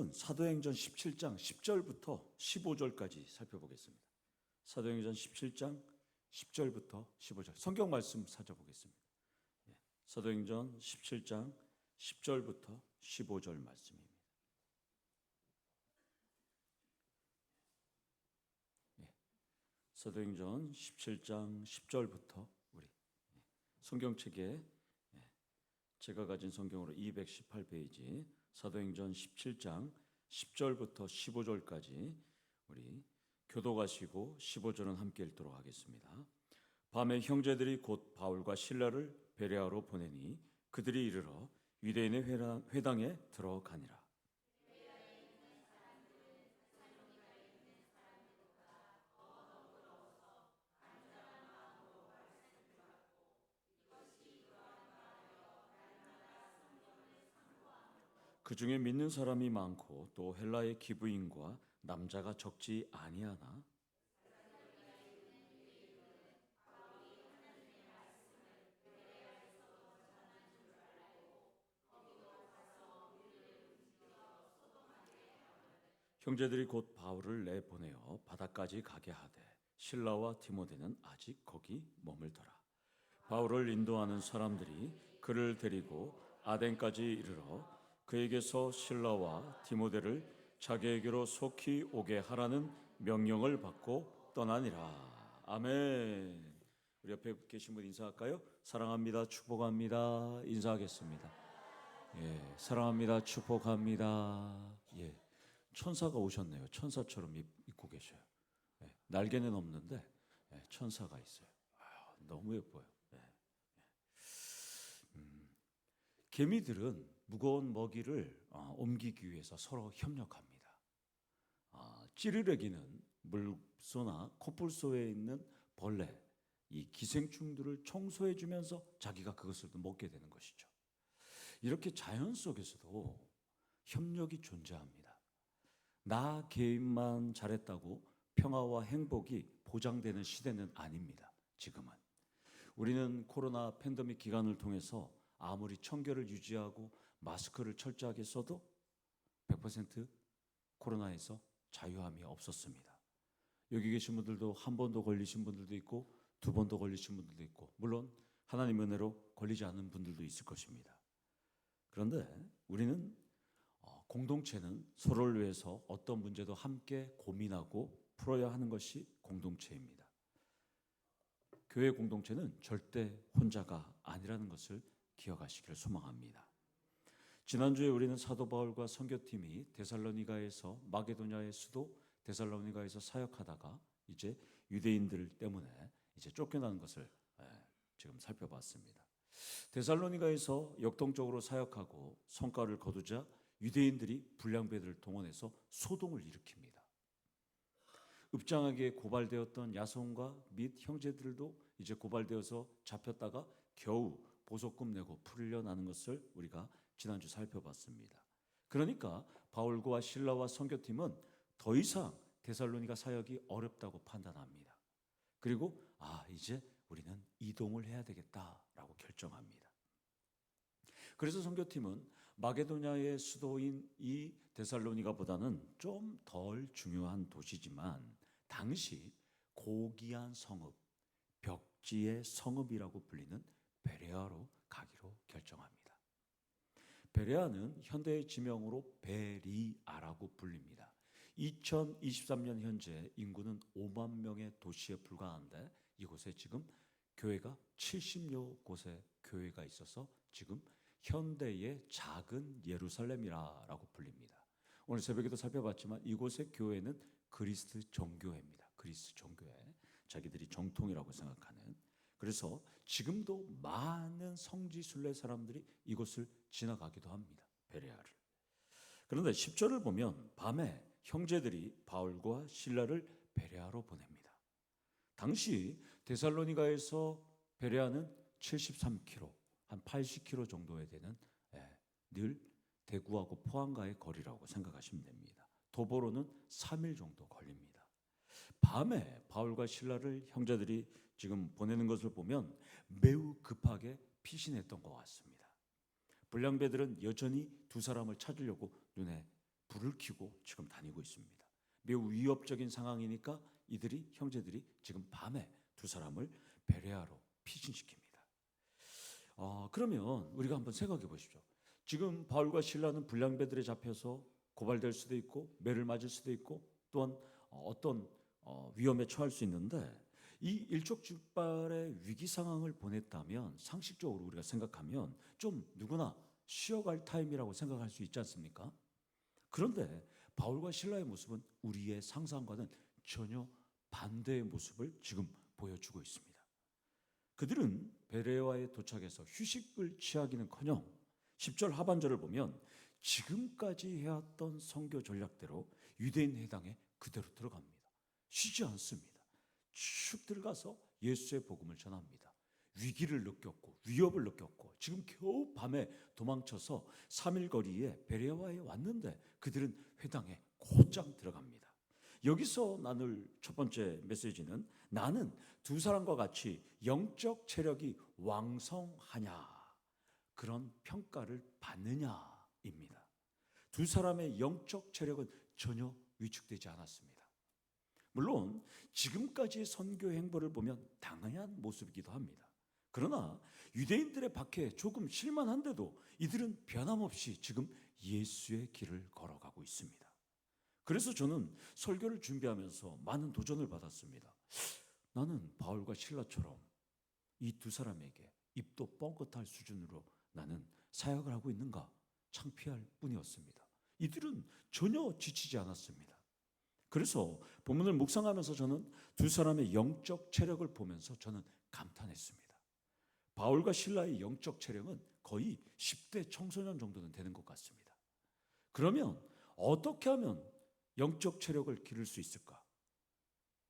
말씀은 사도행전 17장 10절부터 15절까지 살펴보겠습니다. 사도행전 17장 10절부터 15절 성경 말씀 찾아보겠습니다. 사도행전 17장 10절부터 15절 말씀입니다. 사도행전 17장 10절부터 우리 성경책에 제가 가진 성경으로 218페이지 사도행전 17장 10절부터 15절까지 우리 교독하시고 15절은 함께 읽도록 하겠습니다. 밤에 형제들이 곧 바울과 실라를 베레아로 보내니 그들이 이르러 유대인의 회당에 들어가니라. 그 중에 믿는 사람이 많고 또 헬라의 기부인과 남자가 적지 아니하나 형제들이 곧 바울을 내보내어 바다까지 가게 하되 실라와 디모데는 아직 거기 머물더라. 바울을 인도하는 사람들이 그를 데리고 아덴까지 이르러 그에게서 실라와 디모데를 자기에게로 속히 오게 하라는 명령을 받고 떠나니라. 아멘. 우리 옆에 계신 분 인사할까요? 사랑합니다. 축복합니다. 인사하겠습니다. 예, 사랑합니다. 축복합니다. 예, 천사가 오셨네요. 천사처럼 입고 계셔요. 예, 날개는 없는데 천사가 있어요. 너무 예뻐요. 개미들은 무거운 먹이를 옮기기 위해서 서로 협력합니다. 찌르레기는 물소나 코뿔소에 있는 벌레, 이 기생충들을 청소해 주면서 자기가 그것을 먹게 되는 것이죠. 이렇게 자연 속에서도 협력이 존재합니다. 나 개인만 잘했다고 평화와 행복이 보장되는 시대는 아닙니다. 지금은 우리는 코로나 팬데믹 기간을 통해서 아무리 청결을 유지하고 마스크를 철저하게 써도 100% 코로나에서 자유함이 없었습니다. 여기 계신 분들도 한 번도 걸리신 분들도 있고 두 번도 걸리신 분들도 있고 물론 하나님 은혜로 걸리지 않은 분들도 있을 것입니다. 그런데 우리는 공동체는 서로를 위해서 어떤 문제도 함께 고민하고 풀어야 하는 것이 공동체입니다. 교회 공동체는 절대 혼자가 아니라는 것을 기억하시기를 소망합니다. 지난주에 우리는 사도 바울과 선교팀이 데살로니가에서 마게도냐의 수도 데살로니가에서 사역하다가 이제 유대인들 때문에 이제 쫓겨나는 것을 지금 살펴봤습니다. 데살로니가에서 역동적으로 사역하고 성과를 거두자 유대인들이 불량배들을 동원해서 소동을 일으킵니다. 읍장하게 고발되었던 야손과 및 형제들도 이제 고발되어서 잡혔다가 겨우 보석금 내고 풀려나는 것을 우리가 지난주 살펴봤습니다. 그러니까 바울과 실라와 선교팀은 더 이상 데살로니가 사역이 어렵다고 판단합니다. 그리고 이제 우리는 이동을 해야 되겠다라고 결정합니다. 그래서 선교팀은 마게도냐의 수도인 이 데살로니가보다는 좀 덜 중요한 도시지만 당시 고귀한 성읍, 벽지의 성읍이라고 불리는 베레아로 가기로 결정합니다. 베레아는 현대의 지명으로 베리아라고 불립니다. 2023년 현재 인구는 5만 명의 도시에 불과한데 이곳에 지금 교회가 70여 곳의 교회가 있어서 지금 현대의 작은 예루살렘이라고 불립니다. 오늘 새벽에도 살펴봤지만 이곳의 교회는 그리스 정교회입니다. 그리스 정교회, 자기들이 정통이라고 생각하는. 그래서 지금도 많은 성지순례 사람들이 이곳을 지나가기도 합니다. 베레아를. 그런데 10절을 보면 밤에 형제들이 바울과 실라를 베레아로 보냅니다. 당시 데살로니가에서 베레아는 73km, 한 80km 정도에 되는 늘 대구하고 포항과의 거리라고 생각하시면 됩니다. 도보로는 3일 정도 걸립니다. 밤에 바울과 실라를 형제들이 지금 보내는 것을 보면 매우 급하게 피신했던 것 같습니다. 불량배들은 여전히 두 사람을 찾으려고 눈에 불을 켜고 지금 다니고 있습니다. 매우 위협적인 상황이니까 형제들이 지금 밤에 두 사람을 베레아로 피신시킵니다. 그러면 우리가 한번 생각해 보십시오. 지금 바울과 실라는 불량배들에 잡혀서 고발될 수도 있고 매를 맞을 수도 있고 또한 어떤 위험에 처할 수 있는데, 이 일촉즉발의 위기 상황을 보냈다면 상식적으로 우리가 생각하면 좀 누구나 쉬어갈 타임이라고 생각할 수 있지 않습니까? 그런데 바울과 실라의 모습은 우리의 상상과는 전혀 반대의 모습을 지금 보여주고 있습니다. 그들은 베레아에 도착해서 휴식을 취하기는커녕 10절 하반절을 보면 지금까지 해왔던 선교 전략대로 유대인 회당에 그대로 들어갑니다. 쉬지 않습니다. 쭉 들어가서 예수의 복음을 전합니다. 위기를 느꼈고 위협을 느꼈고 지금 겨우 밤에 도망쳐서 3일 거리에 베레아에 왔는데 그들은 회당에 곧장 들어갑니다. 여기서 나눌 첫 번째 메시지는 나는 두 사람과 같이 영적 체력이 왕성하냐, 그런 평가를 받느냐입니다. 두 사람의 영적 체력은 전혀 위축되지 않았습니다. 물론 지금까지의 선교 행보를 보면 당연한 모습이기도 합니다. 그러나 유대인들의 박해에 조금 실만한데도 이들은 변함없이 지금 예수의 길을 걸어가고 있습니다. 그래서 저는 설교를 준비하면서 많은 도전을 받았습니다. 나는 바울과 실라처럼 이 두 사람에게 입도 뻥끗할 수준으로 나는 사역을 하고 있는가 창피할 뿐이었습니다. 이들은 전혀 지치지 않았습니다. 그래서 본문을 묵상하면서 저는 두 사람의 영적 체력을 보면서 저는 감탄했습니다. 바울과 실라의 영적 체력은 거의 10대 청소년 정도는 되는 것 같습니다. 그러면 어떻게 하면 영적 체력을 기를 수 있을까?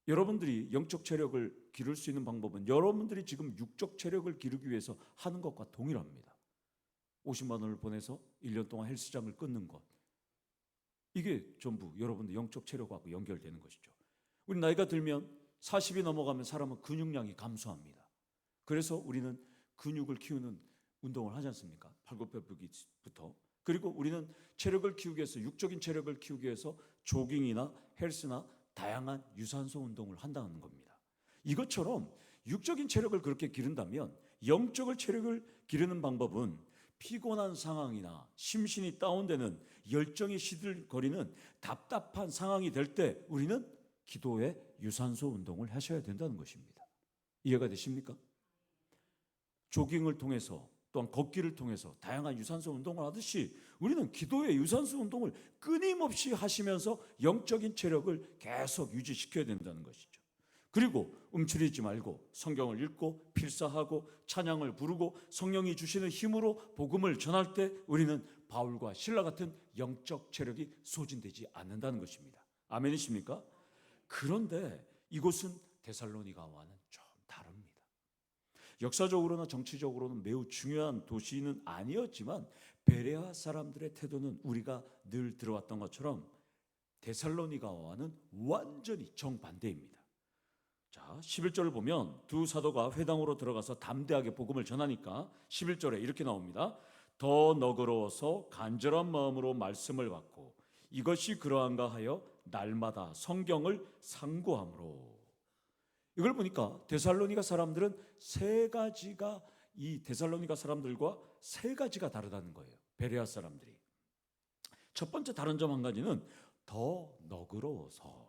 여러분들이 영적 체력을 기를 수 있는 방법은 여러분들이 지금 육적 체력을 기르기 위해서 하는 것과 동일합니다. 50만 원을 보내서 1년 동안 헬스장을 끊는 것, 이게 전부 여러분들 영적 체력하고 연결되는 것이죠. 우리 나이가 들면 40이 넘어가면 사람은 근육량이 감소합니다. 그래서 우리는 근육을 키우는 운동을 하지 않습니까? 팔굽혀펴기부터. 그리고 우리는 체력을 키우기 위해서, 육적인 체력을 키우기 위해서 조깅이나 헬스나 다양한 유산소 운동을 한다는 겁니다. 이것처럼 육적인 체력을 그렇게 기른다면 영적인 체력을 기르는 방법은 피곤한 상황이나 심신이 다운되는 열정이 시들거리는 답답한 상황이 될 때 우리는 기도의 유산소 운동을 하셔야 된다는 것입니다. 이해가 되십니까? 조깅을 통해서 또한 걷기를 통해서 다양한 유산소 운동을 하듯이 우리는 기도의 유산소 운동을 끊임없이 하시면서 영적인 체력을 계속 유지시켜야 된다는 것이죠. 그리고 움츠리지 말고 성경을 읽고 필사하고 찬양을 부르고 성령이 주시는 힘으로 복음을 전할 때 우리는 바울과 실라 같은 영적 체력이 소진되지 않는다는 것입니다. 아멘이십니까? 그런데 이곳은 데살로니가와는 좀 다릅니다. 역사적으로나 정치적으로는 매우 중요한 도시는 아니었지만 베레아 사람들의 태도는 우리가 늘 들어왔던 것처럼 데살로니가와는 완전히 정반대입니다. 자, 11절을 보면 두 사도가 회당으로 들어가서 담대하게 복음을 전하니까 11절에 이렇게 나옵니다. 더 너그러워서 간절한 마음으로 말씀을 받고 이것이 그러한가 하여 날마다 성경을 상고함으로. 이걸 보니까 데살로니가 사람들은 세 가지가, 이 데살로니가 사람들과 세 가지가 다르다는 거예요. 베레아 사람들이. 첫 번째 다른 점 한 가지는 더 너그러워서.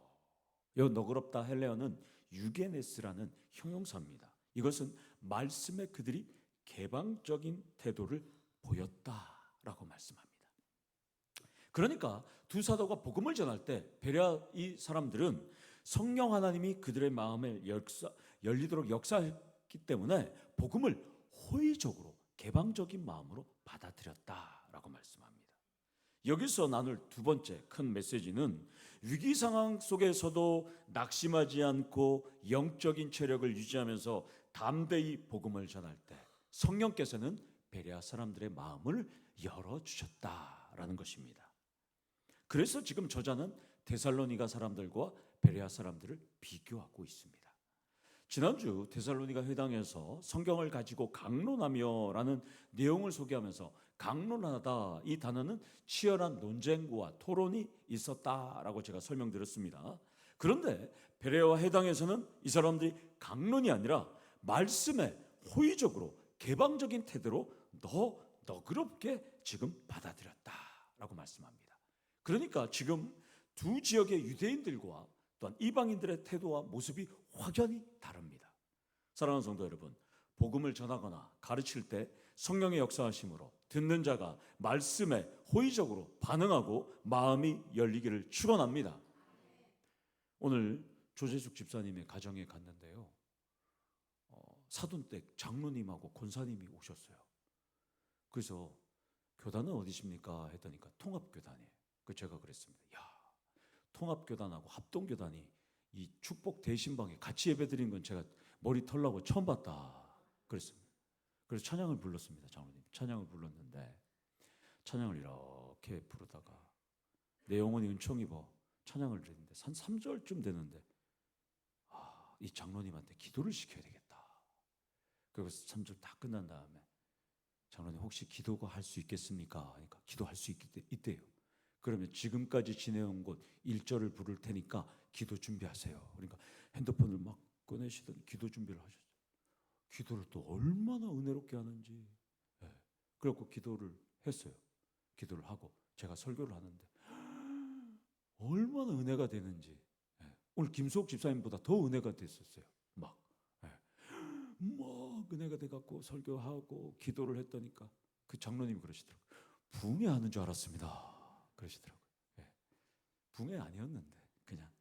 이 너그럽다 헬레어는 유게네스라는 형용사입니다. 이것은 말씀에 그들이 개방적인 태도를 보였다라고 말씀합니다. 그러니까 두 사도가 복음을 전할 때 베레아 이 사람들은 성령 하나님이 그들의 마음에 열리도록 역사했기 때문에 복음을 호의적으로 개방적인 마음으로 받아들였다라고 말씀합니다. 여기서 나눌 두 번째 큰 메시지는 위기 상황 속에서도 낙심하지 않고 영적인 체력을 유지하면서 담대히 복음을 전할 때 성령께서는 베레아 사람들의 마음을 열어주셨다라는 것입니다. 그래서 지금 저자는 데살로니가 사람들과 베레아 사람들을 비교하고 있습니다. 지난주 데살로니가 회당에서 성경을 가지고 강론하며라는 내용을 소개하면서 강론하다, 이 단어는 치열한 논쟁과 토론이 있었다라고 제가 설명드렸습니다. 그런데 베레아와 해당에서는 이 사람들이 강론이 아니라 말씀에 호의적으로 개방적인 태도로 더 너그럽게 지금 받아들였다라고 말씀합니다. 그러니까 지금 두 지역의 유대인들과 또한 이방인들의 태도와 모습이 확연히 다릅니다. 사랑하는 성도 여러분, 복음을 전하거나 가르칠 때 성령의 역사하심으로 듣는 자가 말씀에 호의적으로 반응하고 마음이 열리기를 축원합니다. 오늘 조재숙 집사님의 가정에 갔는데요, 사돈댁 장로님하고 권사님이 오셨어요. 그래서 교단은 어디십니까 했더니까 통합교단이에요. 그 제가 그랬습니다. 야, 통합교단하고 합동교단이 이 축복 대신방에 같이 예배드린 건 제가 머리 털라고 처음 봤다 그랬습니다. 그래서 찬양을 불렀습니다. 장로님 찬양을 불렀는데, 찬양을 이렇게 부르다가 내 영혼이 은총 입어 찬양을 드렸는데 한 3절쯤 되는데 이 장로님한테 기도를 시켜야 되겠다. 그래서 3절 다 끝난 다음에 장로님 혹시 기도가 할 수 있겠습니까? 그러니까 기도할 수 있대요. 그러면 지금까지 지내온 곳 1절을 부를 테니까 기도 준비하세요. 그러니까 핸드폰을 막 꺼내시더니 기도 준비를 하셨어요. 기도를 또 얼마나 은혜롭게 하는지. 그래갖고 기도를 했어요. 기도를 하고 제가 설교를 하는데 얼마나 은혜가 되는지. 오늘 김수옥 집사님보다 더 은혜가 됐었어요. 막 은혜가 돼갖고 설교하고 기도를 했더니까 그 장로님이 그러시더라고요. 붕해하는 줄 알았습니다. 그러시더라고요. 붕해 아니었는데 그냥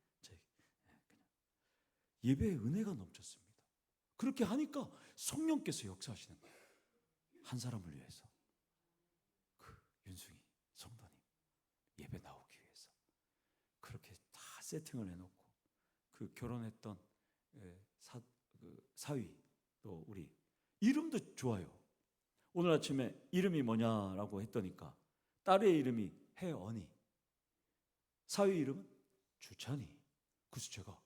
예배에 은혜가 넘쳤습니다. 그렇게 하니까 성령께서 역사하시는 거예요. 한 사람을 위해서, 그 윤승희 성도님 예배 나오기 위해서 그렇게 다 세팅을 해놓고, 그 결혼했던 사위 또 우리 이름도 좋아요. 오늘 아침에 이름이 뭐냐라고 했더니까 딸의 이름이 혜언이, 사위 이름은 주찬이. 그래서 제가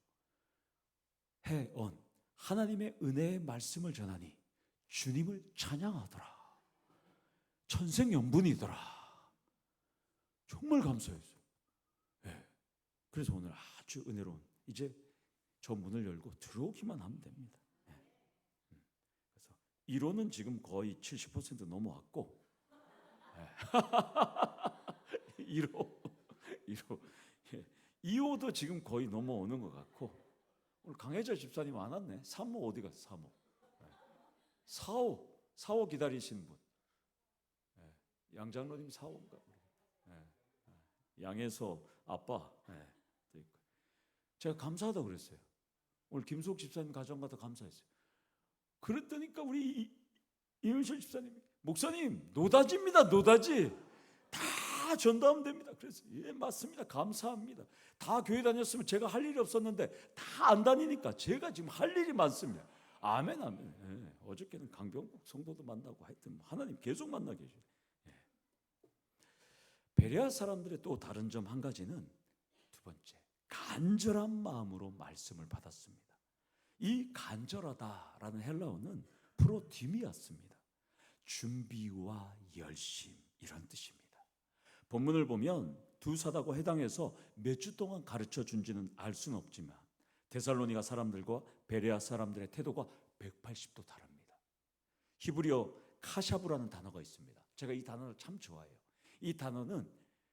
혜언, 하나님의 은혜의 말씀을 전하니 주님을 찬양하더라. 천생연분이더라. 정말 감사했어요. 그래서 오늘 아주 은혜로운, 이제 저 문을 열고 들어오기만 하면 됩니다. 그래서 1호는 지금 거의 70% 넘어왔고 1호 2호도 지금 거의 넘어오는 것 같고, 오늘 강혜자 집사님 안 왔네. 3호 어디 갔어? 3호 4호 기다리신 분, 양장로님 4호인가? 양에서 아빠. 제가 감사하다고 그랬어요. 오늘 김수옥 집사님 가정 가서 감사했어요. 그랬더니까 우리 이윤실 집사님이 목사님 노다지입니다. 노다지 다 전도하면 됩니다. 그래서 예 맞습니다. 감사합니다. 다 교회 다녔으면 제가 할 일이 없었는데 다 안 다니니까 제가 지금 할 일이 많습니다. 아멘 아멘. 어저께는 강병국 성도도 만나고 하여튼 하나님 계속 만나 계셔요. 베레아 사람들의 또 다른 점 한 가지는, 두 번째, 간절한 마음으로 말씀을 받았습니다. 이 간절하다라는 헬라어는 프로디미아스입니다. 준비와 열심, 이런 뜻입니다. 본문을 보면 두 사도가 해당해서 몇 주 동안 가르쳐 준지는 알 수는 없지만 데살로니가 사람들과 베레아 사람들의 태도가 180도 다릅니다. 히브리어 카샤브라는 단어가 있습니다. 제가 이 단어를 참 좋아해요. 이 단어는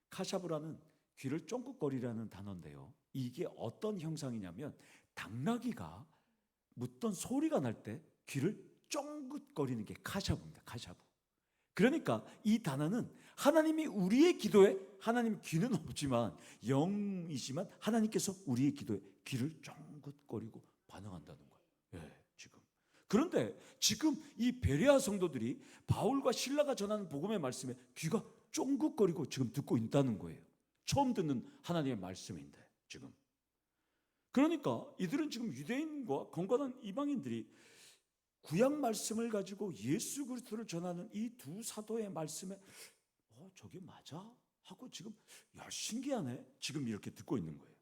카샤브라는 귀를 쫑긋거리라는 단어인데요, 이게 어떤 형상이냐면 당나귀가 묻던 소리가 날 때 귀를 쫑긋거리는 게 카샤브입니다. 카샤브. 그러니까 이 단어는 하나님이 우리의 기도에, 하나님 귀는 없지만 영이지만 하나님께서 우리의 기도에 귀를 쫑긋거리고 반응한다는 거예요. 지금. 그런데 지금 이 베레아 성도들이 바울과 실라가 전하는 복음의 말씀에 귀가 쫑긋거리고 지금 듣고 있다는 거예요. 처음 듣는 하나님의 말씀인데 지금. 그러니까 이들은 지금 유대인과 건강한 이방인들이 구약 말씀을 가지고 예수 그리스도를 전하는 이 두 사도의 말씀에 저게 맞아? 하고 지금 야 신기하네. 지금 이렇게 듣고 있는 거예요.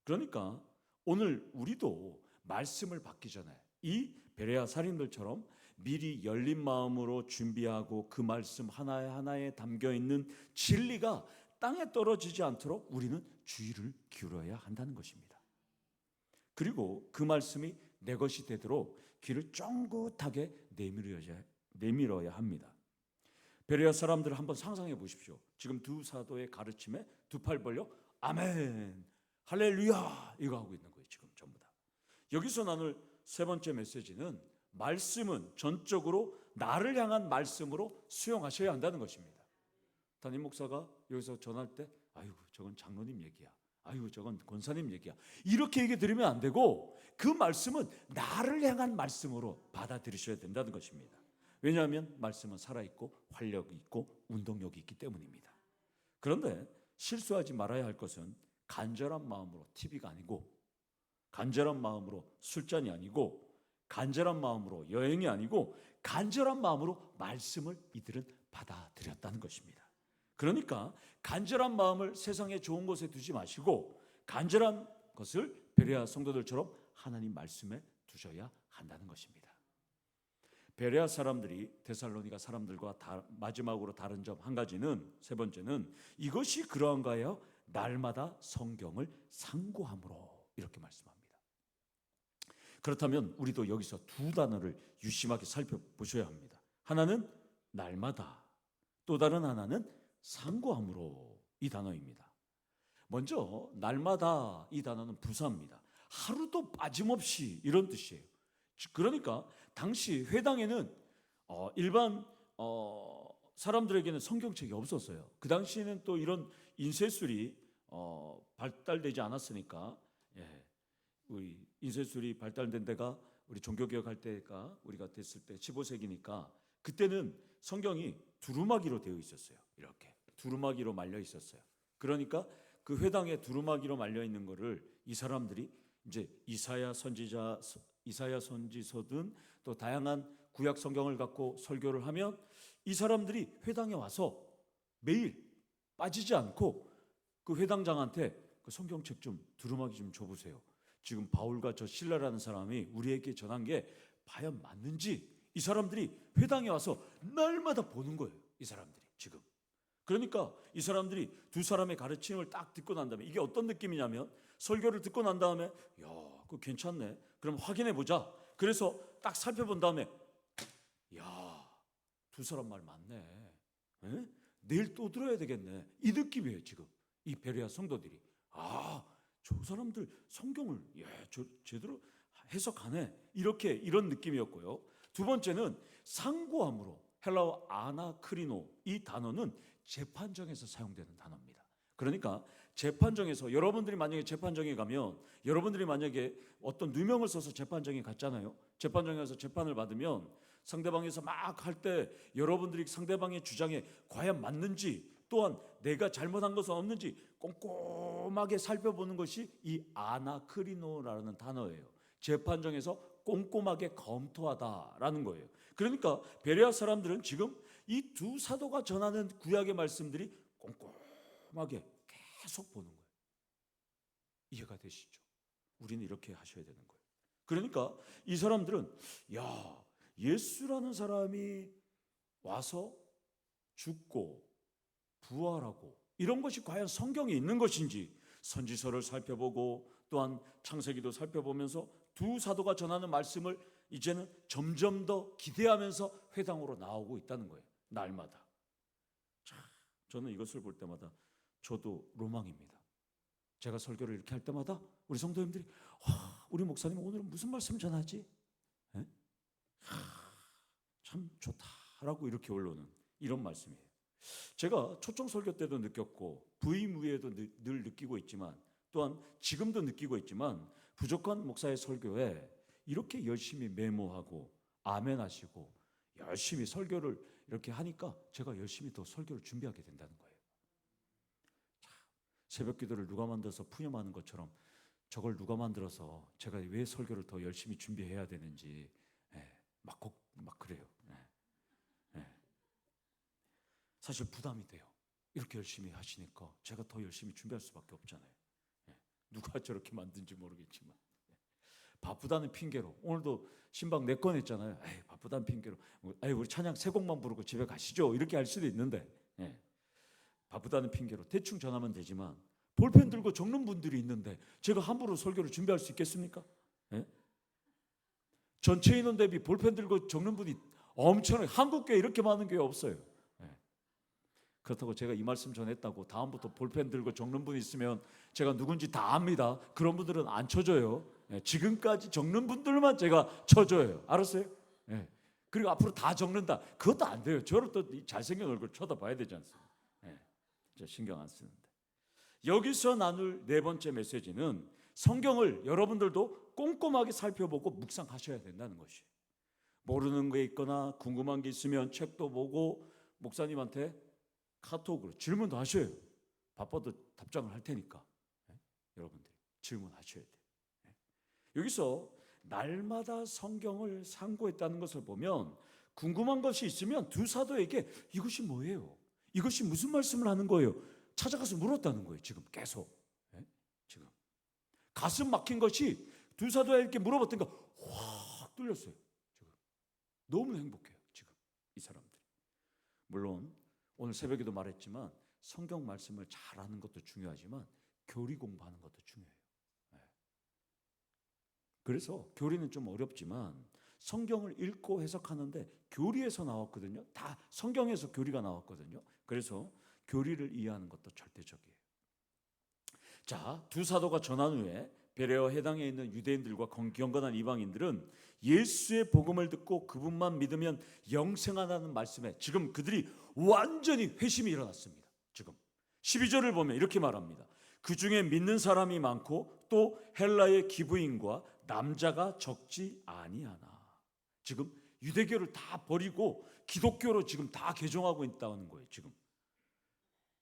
그러니까 오늘 우리도 말씀을 받기 전에 이 베레아 살인들처럼 미리 열린 마음으로 준비하고 그 말씀 하나하나에 담겨 있는 진리가 땅에 떨어지지 않도록 우리는 주의를 기울여야 한다는 것입니다. 그리고 그 말씀이 내 것이 되도록 귀를 쫑긋하게 내밀어야 합니다. 베레아 사람들을 한번 상상해 보십시오. 지금 두 사도의 가르침에 두 팔 벌려 아멘, 할렐루야 이거 하고 있는 거예요. 지금 전부 다. 여기서 나눌 세 번째 메시지는 말씀은 전적으로 나를 향한 말씀으로 수용하셔야 한다는 것입니다. 담임 목사가 여기서 전할 때 아이고 저건 장로님 얘기야, 아이고 저건 권사님 얘기야 이렇게 얘기 드리면 안 되고 그 말씀은 나를 향한 말씀으로 받아들이셔야 된다는 것입니다. 왜냐하면 말씀은 살아있고 활력이 있고 운동력이 있기 때문입니다. 그런데 실수하지 말아야 할 것은 간절한 마음으로 TV가 아니고, 간절한 마음으로 술잔이 아니고, 간절한 마음으로 여행이 아니고, 간절한 마음으로 말씀을 이들은 받아들였다는 것입니다. 그러니까 간절한 마음을 세상의 좋은 곳에 두지 마시고 간절한 것을 베레아 성도들처럼 하나님 말씀에 두셔야 한다는 것입니다. 베레아 사람들이 데살로니가 사람들과 마지막으로 다른 점 한 가지는, 세 번째는 이것이 그러한가요? 날마다 성경을 상고함으로 이렇게 말씀합니다. 그렇다면 우리도 여기서 두 단어를 유심하게 살펴보셔야 합니다. 하나는 날마다, 또 다른 하나는 상고함으로, 이 단어입니다. 먼저 날마다 이 단어는 부사입니다. 하루도 빠짐없이 이런 뜻이에요. 그러니까 당시 회당에는 일반 사람들에게는 성경책이 없었어요. 그 당시에는 또 이런 인쇄술이 발달되지 않았으니까, 우리 인쇄술이 발달된 데가 우리 종교개혁할 때가 우리가 됐을 때 15세기니까 그때는 성경이 두루마기로 되어 있었어요. 이렇게 두루마기로 말려 있었어요. 그러니까 그 회당에 두루마기로 말려 있는 거를 이 사람들이 이제 이사야 선지서든 또 다양한 구약 성경을 갖고 설교를 하면 이 사람들이 회당에 와서 매일 빠지지 않고 그 회당장한테 그 성경책 좀 두루마기 좀 줘보세요. 지금 바울과 저 실라라는 사람이 우리에게 전한 게 과연 맞는지 이 사람들이 회당에 와서 날마다 보는 거예요. 이 사람들이 지금. 그러니까 이 사람들이 두 사람의 가르침을 딱 듣고 난 다음에 이게 어떤 느낌이냐면, 설교를 듣고 난 다음에 야, 그거 괜찮네. 그럼 확인해 보자. 그래서 딱 살펴본 다음에 야, 두 사람 말 맞네. 에? 내일 또 들어야 되겠네. 이 느낌이에요. 지금 이 베레아 성도들이. 아, 저 사람들 성경을 제대로 해석하네. 이런 느낌이었고요. 두 번째는 상고함으로, 헬라어 아나크리노, 이 단어는 재판정에서 사용되는 단어입니다. 그러니까 재판정에서 여러분들이 만약에 재판정에 가면, 여러분들이 만약에 어떤 누명을 써서 재판정에 갔잖아요. 재판정에 가서 재판을 받으면 상대방에서 막 할 때 여러분들이 상대방의 주장에 과연 맞는지, 또한 내가 잘못한 것은 없는지 꼼꼼하게 살펴보는 것이 이 아나크리노라는 단어예요. 재판정에서 꼼꼼하게 검토하다라는 거예요. 그러니까 베레아 사람들은 지금 이 두 사도가 전하는 구약의 말씀들이 꼼꼼하게 계속 보는 거예요. 이해가 되시죠? 우리는 이렇게 하셔야 되는 거예요. 그러니까 이 사람들은 야, 예수라는 사람이 와서 죽고 부활하고 이런 것이 과연 성경에 있는 것인지 선지서를 살펴보고 또한 창세기도 살펴보면서 두 사도가 전하는 말씀을 이제는 점점 더 기대하면서 회당으로 나오고 있다는 거예요. 날마다. 자, 저는 이것을 볼 때마다 저도 로망입니다. 제가 설교를 이렇게 할 때마다 우리 성도님들이 우리 목사님 오늘은 무슨 말씀 전하지? 참 좋다라고 이렇게 올라오는 이런 말씀이에요. 제가 초청 설교 때도 느꼈고 부임 후에도 늘 느끼고 있지만, 또한 지금도 느끼고 있지만, 부족한 목사의 설교에 이렇게 열심히 메모하고 아멘하시고 열심히 설교를 이렇게 하니까 제가 열심히 더 설교를 준비하게 된다는 거예요. 새벽 기도를 누가 만들어서 푸념하는 것처럼 저걸 누가 만들어서 제가 왜 설교를 더 열심히 준비해야 되는지 막 그래요. 사실 부담이 돼요. 이렇게 열심히 하시니까 제가 더 열심히 준비할 수밖에 없잖아요. 누가 저렇게 만든지 모르겠지만. 바쁘다는 핑계로 오늘도 신방 4건 했잖아요. 에이, 바쁘다는 핑계로 에이, 우리 찬양 3곡만 부르고 집에 가시죠. 이렇게 할 수도 있는데 바쁘다는 핑계로 대충 전하면 되지만 볼펜 들고 적는 분들이 있는데 제가 함부로 설교를 준비할 수 있겠습니까? 전체 인원 대비 볼펜 들고 적는 분이 엄청나게, 한국교회 이렇게 많은 교회 없어요. 그렇다고 제가 이 말씀 전했다고 다음부터 볼펜 들고 적는 분 있으면 제가 누군지 다 압니다. 그런 분들은 안 쳐줘요. 지금까지 적는 분들만 제가 쳐줘요. 알았어요? 그리고 앞으로 다 적는다, 그것도 안 돼요. 저를 또 잘생긴 얼굴 쳐다봐야 되지 않습니까? 저 신경 안 쓰는데. 여기서 나눌 4번째 메시지는 성경을 여러분들도 꼼꼼하게 살펴보고 묵상하셔야 된다는 것이에요. 모르는 게 있거나 궁금한 게 있으면 책도 보고 목사님한테 카톡으로 질문도 하셔요. 바빠도 답장을 할 테니까. 여러분들이 질문하셔야 돼요. 여기서 날마다 성경을 상고했다는 것을 보면 궁금한 것이 있으면 두 사도에게 이것이 뭐예요? 이것이 무슨 말씀을 하는 거예요? 찾아가서 물었다는 거예요. 지금 계속. 지금 가슴 막힌 것이 두 사도에게 물어봤더니 확 뚫렸어요. 지금 너무 행복해요. 지금 이 사람들이. 물론 오늘 새벽에도 말했지만 성경 말씀을 잘하는 것도 중요하지만 교리 공부하는 것도 중요해요. 그래서 교리는 좀 어렵지만 성경을 읽고 해석하는데 교리에서 나왔거든요. 다 성경에서 교리가 나왔거든요. 그래서 교리를 이해하는 것도 절대적이에요. 자, 두 사도가 전한 후에 베레아 해당에 있는 유대인들과 경건한 이방인들은 예수의 복음을 듣고 그분만 믿으면 영생하다는 말씀에 지금 그들이 완전히 회심이 일어났습니다. 지금 12절을 보면 이렇게 말합니다. 그 중에 믿는 사람이 많고 또 헬라의 기브인과 남자가 적지 아니하나. 지금 유대교를 다 버리고 기독교로 지금 다 개종하고 있다는 거예요. 지금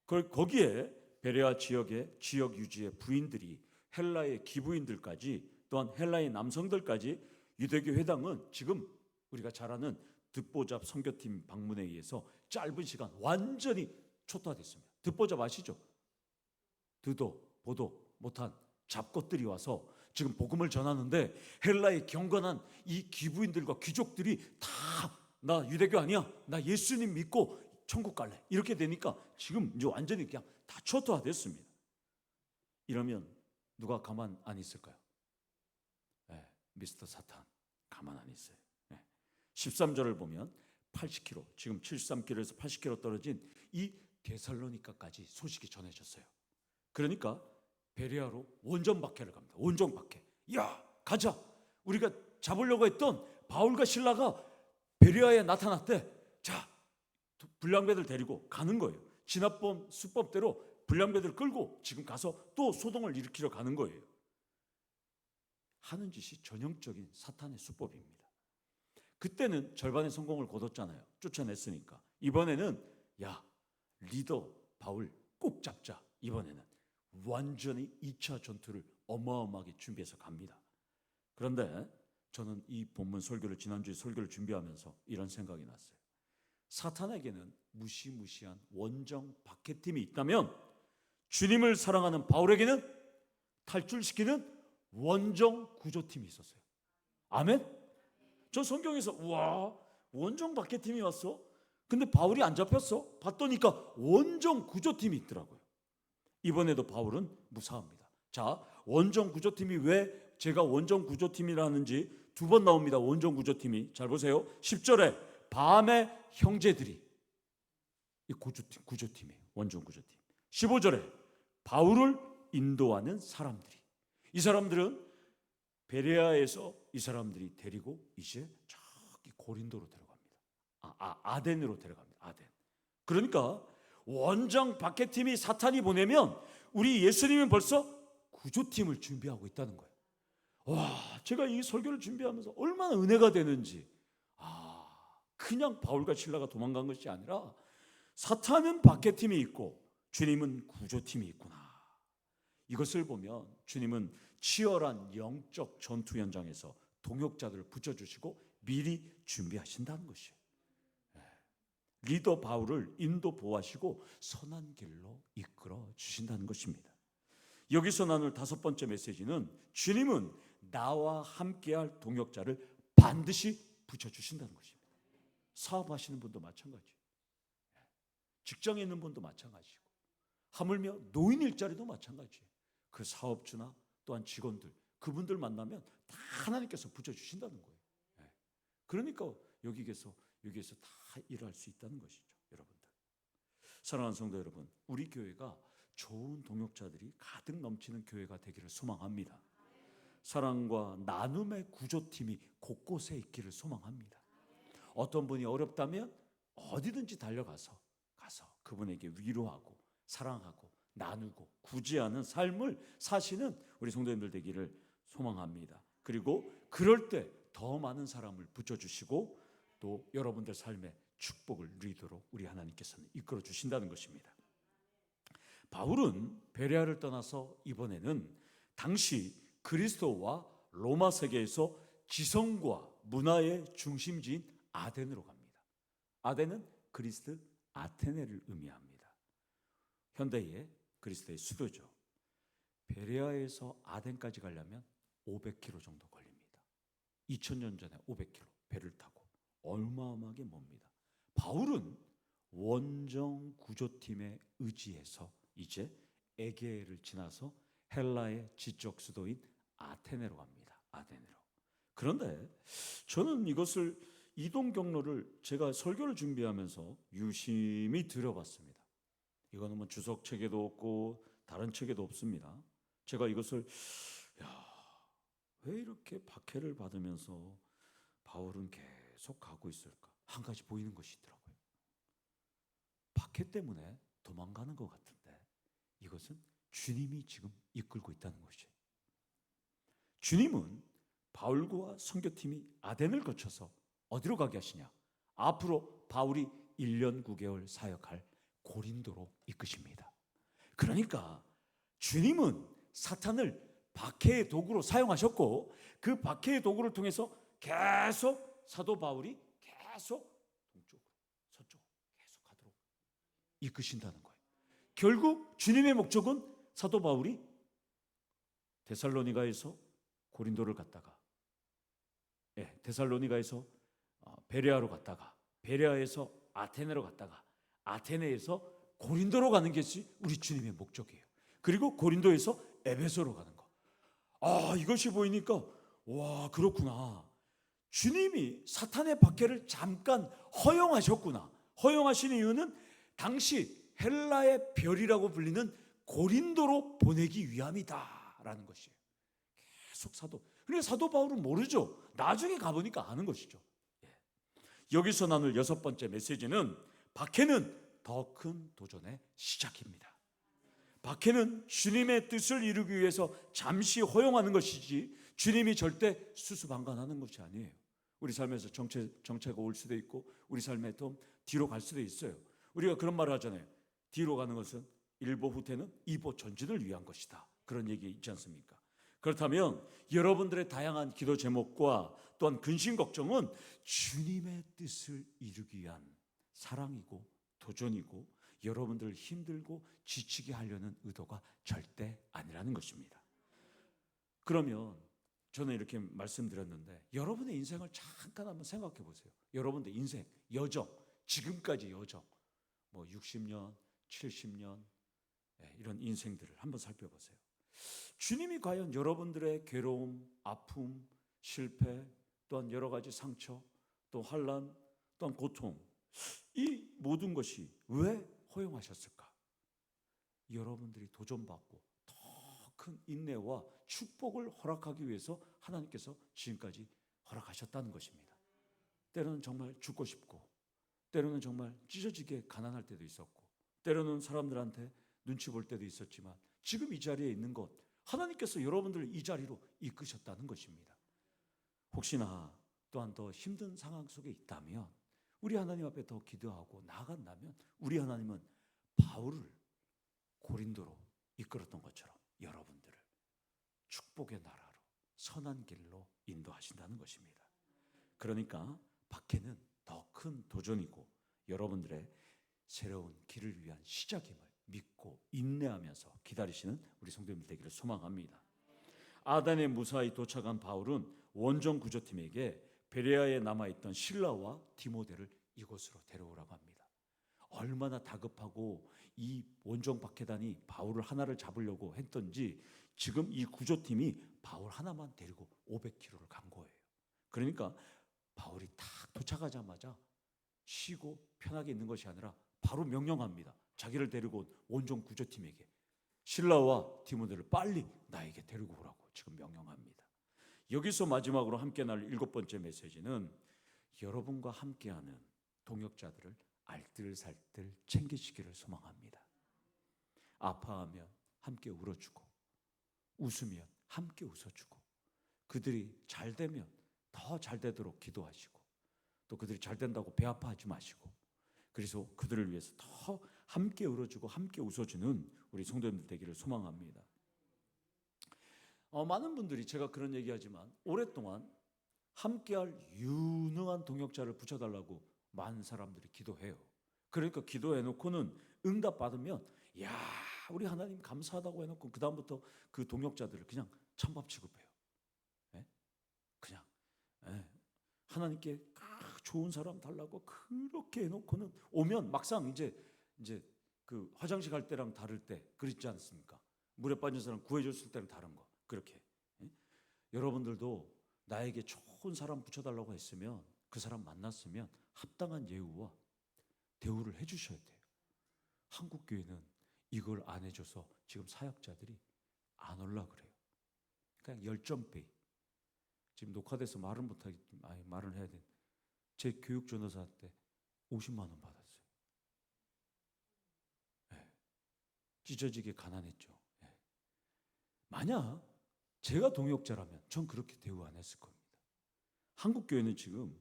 거기에 베레아 지역의 지역 유지의 부인들이 헬라의 기부인들까지 또한 헬라의 남성들까지 유대교 회당은 지금 우리가 잘 아는 듣보잡 선교팀 방문에 의해서 짧은 시간 완전히 초토화됐습니다. 듣보잡 아시죠? 듣도 보도 못한 잡것들이 와서 지금 복음을 전하는데 헬라의 경건한 이 기부인들과 귀족들이 다 나 유대교 아니야, 나 예수님 믿고 천국 갈래, 이렇게 되니까 지금 이제 완전히 그냥 다 초토화됐습니다. 이러면 누가 가만 안 있을까요? 미스터 사탄 가만 안 있어요. 13절을 보면 80km, 지금 73km에서 80km 떨어진 이 데살로니카까지 소식이 전해졌어요. 그러니까 베레아로 원정 박해를 갑니다. 원정 박해. 야, 가자. 우리가 잡으려고 했던 바울과 실라가 베레아에 나타났대. 자, 불량배들 데리고 가는 거예요. 진압범 수법대로 불량배들 끌고 지금 가서 또 소동을 일으키러 가는 거예요. 하는 짓이 전형적인 사탄의 수법입니다. 그때는 절반의 성공을 거뒀잖아요. 쫓아냈으니까. 이번에는 야, 리더 바울 꼭 잡자. 이번에는 완전히 2차 전투를 어마어마하게 준비해서 갑니다. 그런데 저는 이 본문 설교를, 지난주에 설교를 준비하면서 이런 생각이 났어요. 사탄에게는 무시무시한 원정 박해팀이 있다면 주님을 사랑하는 바울에게는 탈출시키는 원정 구조팀이 있었어요. 아멘? 저 성경에서 우와, 원정 박해팀이 왔어? 근데 바울이 안 잡혔어? 봤더니까 원정 구조팀이 있더라고요. 이번에도 바울은 무사합니다. 자, 원정 구조팀이 왜 제가 원정 구조팀이라는지 2번 나옵니다. 원정 구조팀이. 잘 보세요. 10절에 밤에 형제들이, 이 구조팀이에요. 원정 구조팀. 15절에 바울을 인도하는 사람들이. 이 사람들은 베레아에서 이 사람들이 데리고 이제 저기 고린도로 데려갑니다. 아덴으로 데려갑니다. 아덴. 그러니까 원정 박해팀이 사탄이 보내면 우리 예수님은 벌써 구조팀을 준비하고 있다는 거예요. 와, 제가 이 설교를 준비하면서 얼마나 은혜가 되는지. 그냥 바울과 실라가 도망간 것이 아니라 사탄은 박해팀이 있고 주님은 구조팀이 있구나. 이것을 보면 주님은 치열한 영적 전투 현장에서 동역자들을 붙여주시고 미리 준비하신다는 것이에요. 리더 바울을 인도 보호하시고 선한 길로 이끌어 주신다는 것입니다. 여기서 나눌 5번째 메시지는 주님은 나와 함께할 동역자를 반드시 붙여주신다는 것입니다. 사업하시는 분도 마찬가지, 직장에 있는 분도 마찬가지고, 하물며 노인 일자리도 마찬가지예요. 그 사업주나 또한 직원들, 그분들 만나면 다 하나님께서 붙여주신다는 거예요. 그러니까 여기에서 다 일할 수 있다는 것이죠. 여러분들, 사랑하는 성도 여러분, 우리 교회가 좋은 동역자들이 가득 넘치는 교회가 되기를 소망합니다. 사랑과 나눔의 구조팀이 곳곳에 있기를 소망합니다. 어떤 분이 어렵다면 어디든지 달려가서 그분에게 위로하고 사랑하고 나누고 구제하는 삶을 사시는 우리 성도님들 되기를 소망합니다. 그리고 그럴 때 더 많은 사람을 붙여주시고 또 여러분들 삶에 축복을 누리도록 우리 하나님께서는 이끌어 주신다는 것입니다. 바울은 베레아를 떠나서 이번에는 당시 그리스도와 로마 세계에서 지성과 문화의 중심지인 아덴으로 갑니다. 아덴은 그리스 아테네를 의미합니다. 현대의 그리스의 수도죠. 베레아에서 아덴까지 가려면 500km 정도 걸립니다. 2000년 전에 500km 배를 타고 어마어마하게 멉니다. 바울은 원정 구조팀에 의지해서 이제 에게해를 지나서 헬라의 지적 수도인 아테네로 갑니다. 아덴으로. 그런데 저는 이것을 이동 경로를 제가 설교를 준비하면서 유심히 들여봤습니다. 이거는 뭐 주석 책에도 없고 다른 책에도 없습니다. 제가 이것을 왜 이렇게 박해를 받으면서 바울은 계속 가고 있을까? 한 가지 보이는 것이 있더라고요. 박해 때문에 도망가는 것 같은데 이것은 주님이 지금 이끌고 있다는 것이에요. 주님은 바울과 선교팀이 아덴을 거쳐서 어디로 가게 하시냐? 앞으로 바울이 1년 9개월 사역할 고린도로 이끄십니다. 그러니까 주님은 사탄을 박해의 도구로 사용하셨고 그 박해의 도구를 통해서 계속 사도 바울이 계속 동쪽으로 서쪽으로 계속 가도록 이끄신다는 거예요. 결국 주님의 목적은 사도 바울이 데살로니가에서 고린도를 갔다가 데살로니가에서 베레아로 갔다가 베레아에서 아테네로 갔다가 아테네에서 고린도로 가는 것이 우리 주님의 목적이에요. 그리고 고린도에서 에베소로 가는 거. 이것이 보이니까 와, 그렇구나. 주님이 사탄의 박해를 잠깐 허용하셨구나. 허용하신 이유는 당시 헬라의 별이라고 불리는 고린도로 보내기 위함이다라는 것이에요. 계속 그러니까 사도 바울은 모르죠. 나중에 가보니까 아는 것이죠. 여기서 나눌 6번째 메시지는 박해는 더 큰 도전의 시작입니다. 박해는 주님의 뜻을 이루기 위해서 잠시 허용하는 것이지 주님이 절대 수수방관하는 것이 아니에요. 우리 삶에서 정체가 올 수도 있고 우리 삶에 좀 뒤로 갈 수도 있어요. 우리가 그런 말을 하잖아요. 뒤로 가는 것은 일보 후퇴는 이보 전진을 위한 것이다. 그런 얘기 있지 않습니까? 그렇다면 여러분들의 다양한 기도 제목과 또한 근심 걱정은 주님의 뜻을 이루기 위한 사랑이고 도전이고 여러분들을 힘들고 지치게 하려는 의도가 절대 아니라는 것입니다. 그러면 저는 이렇게 말씀드렸는데 여러분의 인생을 잠깐 한번 생각해 보세요. 여러분의 인생, 여정, 지금까지 여정, 60년, 70년 이런 인생들을 한번 살펴보세요. 주님이 과연 여러분들의 괴로움, 아픔, 실패, 또한 여러 가지 상처, 또 환난, 또한 고통, 이 모든 것이 왜 허용하셨을까? 여러분들이 도전받고 더 큰 인내와 축복을 허락하기 위해서 하나님께서 지금까지 허락하셨다는 것입니다. 때로는 정말 죽고 싶고 때로는 정말 찢어지게 가난할 때도 있었고 때로는 사람들한테 눈치 볼 때도 있었지만 지금 이 자리에 있는 것 하나님께서 여러분들을 이 자리로 이끄셨다는 것입니다. 혹시나 또한 더 힘든 상황 속에 있다면 우리 하나님 앞에 더 기도하고 나아간다면 우리 하나님은 바울을 고린도로 이끌었던 것처럼 여러분들을 축복의 나라로 선한 길로 인도하신다는 것입니다. 그러니까 박해는 더 큰 도전이고 여러분들의 새로운 길을 위한 시작임을 믿고 인내하면서 기다리시는 우리 성도님들 되기를 소망합니다. 아단에 무사히 도착한 바울은 원정 구조팀에게 베레아에 남아있던 실라와 디모데를 이곳으로 데려오라고 합니다. 얼마나 다급하고 이 원정 박해단이 바울을 하나를 잡으려고 했던지 지금 이 구조팀이 바울 하나만 데리고 500km를 간 거예요. 그러니까 바울이 딱 도착하자마자 쉬고 편하게 있는 것이 아니라 바로 명령합니다. 자기를 데리고 온 원정 구조팀에게 실라와 디모데를 빨리 나에게 데리고 오라고 지금 명령합니다. 여기서 마지막으로 함께 나눌 7번째 메시지는 여러분과 함께하는 동역자들을 알뜰살뜰 챙기시기를 소망합니다. 아파하면 함께 울어주고 웃으면 함께 웃어주고 그들이 잘 되면 더 잘 되도록 기도하시고 또 그들이 잘 된다고 배 아파하지 마시고 그래서 그들을 위해서 더 함께 울어주고 함께 웃어주는 우리 성도님들 되기를 소망합니다. 많은 분들이 제가 그런 얘기하지만 오랫동안 함께할 유능한 동역자를 붙여달라고 많은 사람들이 기도해요. 그러니까 기도해놓고는 응답받으면 야 우리 하나님 감사하다고 해놓고 그 다음부터 그 동역자들을 그냥 찬밥 취급해요. 네? 그냥 하나님께 좋은 사람 달라고 그렇게 해놓고는 오면 막상 이제 그 화장실 갈 때랑 다를 때 그렇지 않습니까? 물에 빠진 사람 구해줬을 때랑 다른 거 그렇게. 여러분들도 나에게 좋은 사람 붙여달라고 했으면 그 사람 만났으면 합당한 예우와 대우를 해주셔야 돼요. 한국 교회는 이걸 안 해줘서 지금 사역자들이 안 올라 그래요. 그냥 열정페이. 지금 녹화돼서 말은 못하기 말을 해야 돼. 제 교육 전도사 때 50만 원 받았어요. 찢어지게 가난했죠. 만약 제가 동역자라면 전 그렇게 대우 안 했을 겁니다. 한국 교회는 지금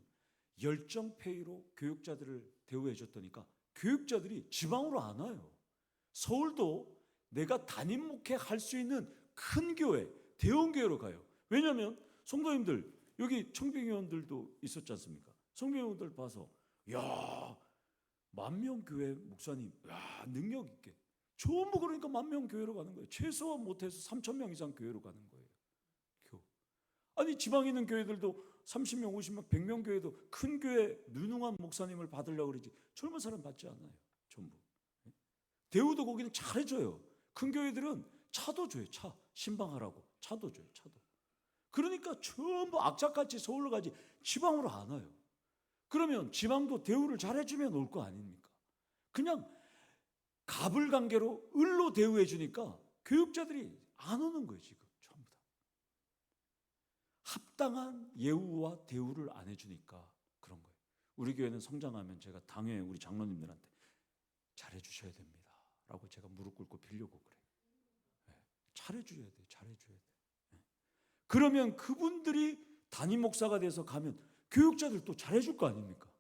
열정페이로 교육자들을 대우해 줬다니까 교육자들이 지방으로 안 와요. 서울도 내가 담임 목회할 수 있는 큰 교회, 대형교회로 가요. 왜냐하면 성도님들 여기 청빙위원들도 있었지 않습니까? 청빙위원들 봐서 야 10,000명 교회 목사님 야 능력 있게 전부 그러니까 10,000명 교회로 가는 거예요. 최소한 못해서 3,000명 이상 교회로 가는 거예요. 아니 지방에 있는 교회들도 30명, 50명, 100명 교회도 큰 교회 누능한 목사님을 받으려고 그러지 젊은 사람 받지 않아요. 전부. 대우도 거기는 잘해줘요. 큰 교회들은 차도 줘요. 차 신방하라고 차도 줘요. 차도. 그러니까 전부 악착같이 서울로 가지 지방으로 안 와요. 그러면 지방도 대우를 잘해주면 올 거 아닙니까? 그냥 갑을관계로 을로 대우해 주니까 교육자들이 안 오는 거예요. 지금 전부 다. 합당한 예우와 대우를 안 해주니까 그런 거예요. 우리 교회는 성장하면 제가 당회 우리 장로님들한테 잘해주셔야 됩니다 라고 제가 무릎 꿇고 빌려고 그래요. 잘해줘야 돼요. 잘해줘야 돼요. 그러면 그분들이 담임 목사가 돼서 가면 교육자들 또 잘해줄 거 아닙니까?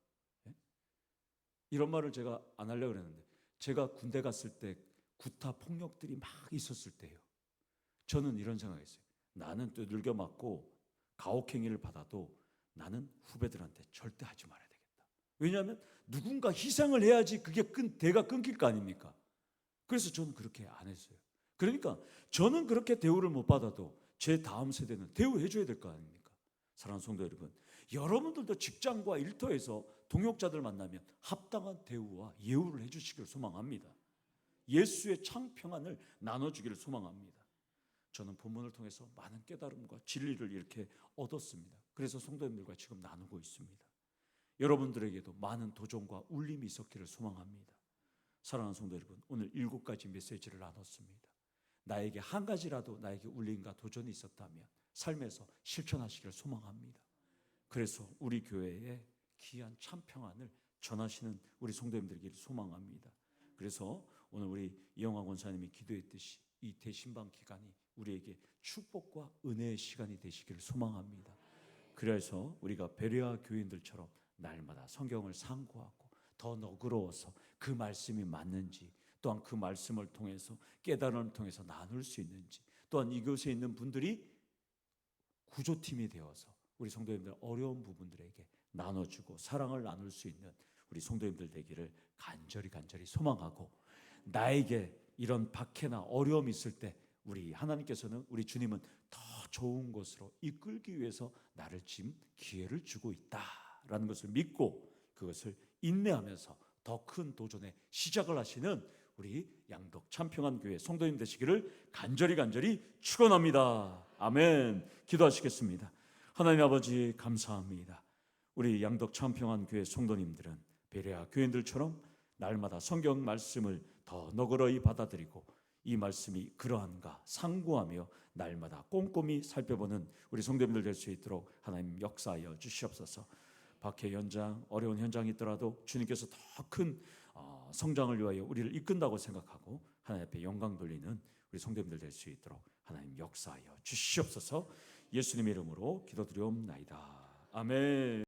이런 말을 제가 안 하려고 그랬는데 제가 군대 갔을 때 구타 폭력들이 막 있었을 때요. 저는 이런 생각했어요. 나는 두들겨 맞고 가혹행위를 받아도 나는 후배들한테 절대 하지 말아야 되겠다. 왜냐하면 누군가 희생을 해야지 그게 대가 끊길 거 아닙니까? 그래서 저는 그렇게 안 했어요. 그러니까 저는 그렇게 대우를 못 받아도 제 다음 세대는 대우해 줘야 될 거 아닙니까? 사랑하는 성도 여러분, 여러분들도 직장과 일터에서 동역자들 만나면 합당한 대우와 예우를 해주시기를 소망합니다. 예수의 창평안을 나눠주기를 소망합니다. 저는 본문을 통해서 많은 깨달음과 진리를 이렇게 얻었습니다. 그래서 성도님들과 지금 나누고 있습니다. 여러분들에게도 많은 도전과 울림이 있었기를 소망합니다. 사랑하는 성도 여러분, 오늘 7가지 메시지를 나눴습니다. 나에게 한 가지라도 나에게 울림과 도전이 있었다면 삶에서 실천하시기를 소망합니다. 그래서 우리 교회에 귀한 참 평안을 전하시는 우리 성도님들에게 소망합니다. 그래서 오늘 우리 이영화 권사님이 기도했듯이 이 대신방 기간이 우리에게 축복과 은혜의 시간이 되시기를 소망합니다. 그래서 우리가 베레아 교인들처럼 날마다 성경을 상고하고 더 너그러워서 그 말씀이 맞는지, 또한 그 말씀을 통해서 깨달음을 통해서 나눌 수 있는지, 또한 이곳에 있는 분들이 구조팀이 되어서 우리 성도님들 어려운 부분들에게 나눠주고 사랑을 나눌 수 있는 우리 성도님들 되기를 간절히 소망하고, 나에게 이런 박해나 어려움이 있을 때 우리 하나님께서는, 우리 주님은 더 좋은 것으로 이끌기 위해서 나를 지금 기회를 주고 있다라는 것을 믿고 그것을 인내하면서 더 큰 도전의 시작을 하시는 우리 양덕 참평한 교회 성도님 되시기를 간절히 축원합니다. 아멘. 기도하시겠습니다. 하나님 아버지 감사합니다. 우리 양덕 참평한 교회 성도님들은 베레아 교인들처럼 날마다 성경 말씀을 더 너그러이 받아들이고 이 말씀이 그러한가 상고하며 날마다 꼼꼼히 살펴보는 우리 성도님들 될 수 있도록 하나님 역사하여 주시옵소서. 박해 현장, 어려운 현장이 있더라도 주님께서 더 큰 성장을 위하여 우리를 이끈다고 생각하고 하나님 앞에 영광 돌리는 우리 성도님들 될 수 있도록 하나님 역사하여 주시옵소서. 예수님의 이름으로 기도드리옵나이다. 아멘.